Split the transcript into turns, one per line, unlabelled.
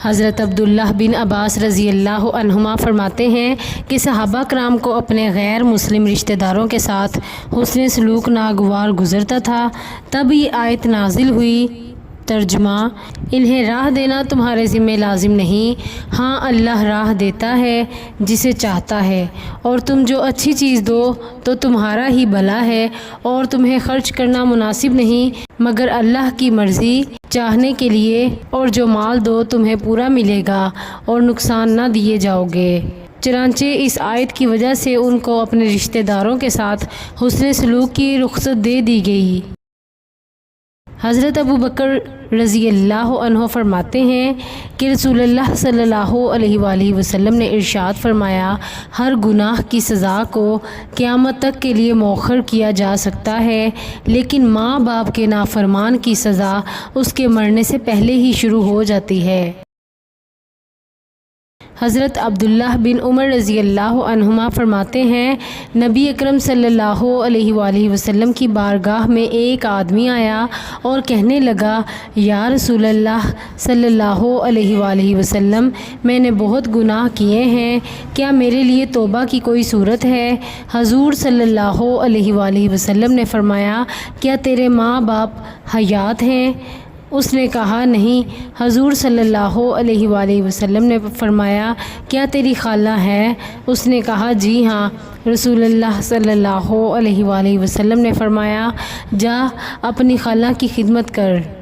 حضرت عبداللہ بن عباس رضی اللہ عنہما فرماتے ہیں کہ صحابہ کرام کو اپنے غیر مسلم رشتہ داروں کے ساتھ حسن سلوک ناگوار گزرتا تھا۔ تب یہ آیت نازل ہوئی۔ ترجمہ: انہیں راہ دینا تمہارے ذمہ لازم نہیں، ہاں اللہ راہ دیتا ہے جسے چاہتا ہے، اور تم جو اچھی چیز دو تو تمہارا ہی بھلا ہے، اور تمہیں خرچ کرنا مناسب نہیں مگر اللہ کی مرضی چاہنے کے لیے، اور جو مال دو تمہیں پورا ملے گا اور نقصان نہ دیے جاؤ گے۔ چنانچہ اس آیت کی وجہ سے ان کو اپنے رشتہ داروں کے ساتھ حسن سلوک کی رخصت دے دی گئی۔ حضرت ابو بکر رضی اللہ عنہ فرماتے ہیں کہ رسول اللہ صلی اللہ علیہ وآلہ وسلم نے ارشاد فرمایا، ہر گناہ کی سزا کو قیامت تک کے لیے مؤخر کیا جا سکتا ہے، لیکن ماں باپ کے نافرمان کی سزا اس کے مرنے سے پہلے ہی شروع ہو جاتی ہے۔ حضرت عبداللہ بن عمر رضی اللہ عنہما فرماتے ہیں، نبی اکرم صلی اللہ علیہ وآلہ وسلم کی بارگاہ میں ایک آدمی آیا اور کہنے لگا، یا رسول اللہ صلی اللہ علیہ وآلہ وسلم، میں نے بہت گناہ کیے ہیں، کیا میرے لیے توبہ کی کوئی صورت ہے؟ حضور صلی اللہ علیہ وآلہ وسلم نے فرمایا، کیا تیرے ماں باپ حیات ہیں؟ اس نے کہا، نہیں۔ حضور صلی اللہ علیہ وآلہ وسلم نے فرمایا، کیا تیری خالہ ہے؟ اس نے کہا، جی ہاں۔ رسول اللہ صلی اللہ علیہ وآلہ وسلم نے فرمایا، جا اپنی خالہ کی خدمت کر۔